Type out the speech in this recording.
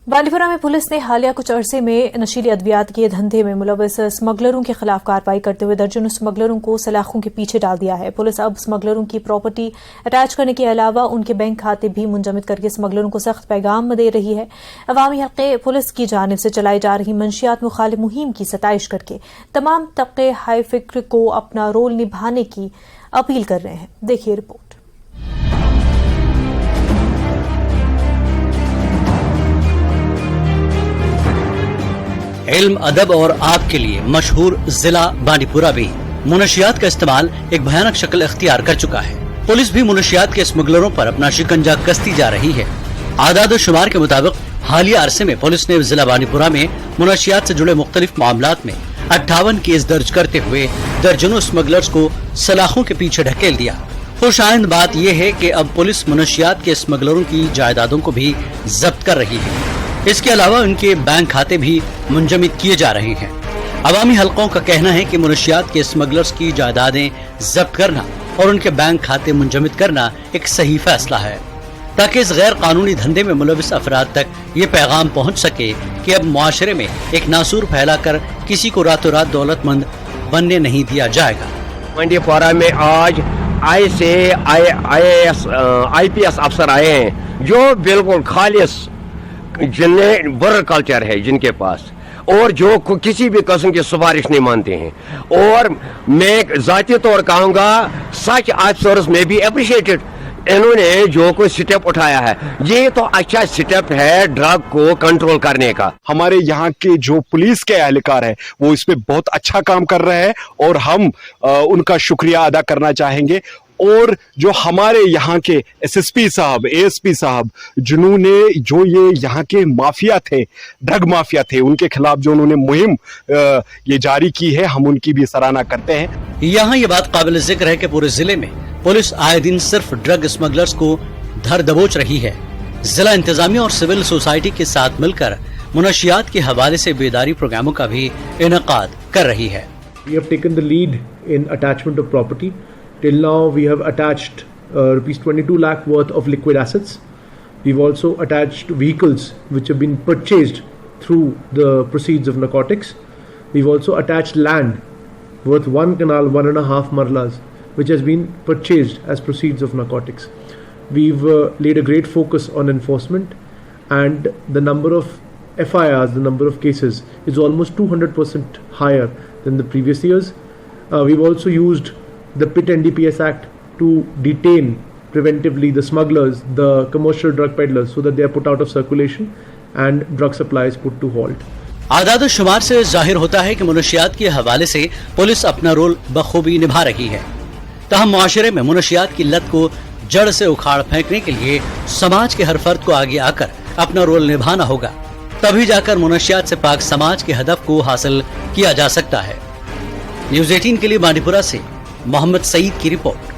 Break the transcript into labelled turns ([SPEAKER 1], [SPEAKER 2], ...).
[SPEAKER 1] बांदीपुरा में पुलिस ने हालिया कुछ अरसे में नशीली अद्वियात के धंधे में मुलव्वस स्मगलरों के खिलाफ कार्रवाई करते हुए दर्जनों स्मगलरों को सलाखों के पीछे डाल दिया है। पुलिस अब स्मगलरों की प्रॉपर्टी अटैच करने के अलावा उनके बैंक खाते भी मुंजमद करके स्मगलरों को सख्त पैगाम दे रही है। अवामी हल्के पुलिस की जानिब से चलाई जा रही मंशियात मुखालिफ मुहिम की सताइश करके तमाम तबके हाई फिक्र को अपना रोल निभाने की अपील कर रहे हैं। देखिए रिपोर्ट।
[SPEAKER 2] इल्म, अदब और आब के लिए मशहूर जिला बांदीपुरा भी मुनशियात का इस्तेमाल एक भयानक शक्ल इख्तियार कर चुका है। पुलिस भी मुनशियात के स्मगलरों पर अपना शिकंजा कसती जा रही है। आदाद शुमार के मुताबिक हालिया अरसे में पुलिस ने जिला बांदीपुरा में मुनशियात से जुड़े मुख्तलिफ मामलात में 58 केस दर्ज करते हुए दर्जनों स्मगलर्स को सलाखों के पीछे ढकेल दिया। खुशाइंद बात यह है कि अब पुलिस मुनशियात के स्मगलरों की जायदादों को भी जब्त कर रही है। इसके अलावा उनके बैंक खाते भी मुंजमद किए जा रहे हैं। अवामी हलकों का कहना है कि मुनशियात के स्मगलर्स की जायदादें जब्त करना और उनके बैंक खाते मुंजमद करना एक सही फैसला है, ताकि इस गैर कानूनी धंधे में मुलविस अफराद तक ये पैगाम पहुँच सके कि अब मुआशरे में एक नासूर फैलाकर किसी को रातों रात दौलतमंद बनने नहीं दिया जाएगा।
[SPEAKER 3] बांदीपुरा में आज IPS अफसर आए हैं जो बिल्कुल खालिस जिन्हें बुरा कल्चर है जिनके पास, और जो किसी भी किस्म की सिफारिश नहीं मानते हैं। और मैं जाती तौर कहूँगा सच ऑफिसर्स में भी अप्रिशिएटेड इन्होंने जो कोई स्टेप उठाया है, ये तो अच्छा स्टेप है ड्रग को कंट्रोल करने का।
[SPEAKER 4] हमारे यहाँ के जो पुलिस के एहलकार है वो इस पे बहुत अच्छा काम कर रहे हैं और हम उनका शुक्रिया अदा करना चाहेंगे। और जो हमारे यहाँ के SSP साहब, ASP साहब, जिन्होंने जो ये यहाँ के माफिया थे, ड्रग माफिया थे, उनके खिलाफ जो उन्होंने मुहिम ये जारी की है, हम उनकी भी सराहना करते हैं।
[SPEAKER 2] यहाँ ये बात काबिल जिक्र है कि पूरे जिले में पुलिस आए दिन सिर्फ ड्रग स्मगलर्स को धर दबोच रही है। जिला इंतजामिया और सिविल सोसाइटी के साथ मिलकर मुनशियात के हवाले से बेदारी प्रोग्रामों का भी इनेकाद कर रही है।
[SPEAKER 5] We have taken the lead in attachment of property. Till now, we have attached rupees 22 lakh worth of liquid assets. We've also attached vehicles which have been purchased through the proceeds of narcotics. We've also attached land worth 1 canal, 1.5 marlas, which has been purchased as proceeds of narcotics. We've laid a great focus on enforcement, and the number of FIRs, the number of cases, is almost 200% higher than the previous years. We've also used the PIT NDPS Act to detain preventively the smugglers, the commercial drug peddlers, so that they are put out of circulation and drug supply is put to halt.
[SPEAKER 2] आदाद शुमार से जाहिर होता है कि मुनशियात के हवाले से police अपना रोल बखूबी निभा रही है। तहम मुआशरे में मुनशियात की लत को जड़ से उखाड़ फेंकने के लिए समाज के हर फर्द को आगे आकर अपना रोल निभाना होगा, तभी जाकर मुनशियात से पाक समाज के हदफ को हासिल किया जा सकता है। न्यूज़ 18 के लिए बांदीपुरा से मोहम्मद सईद की रिपोर्ट।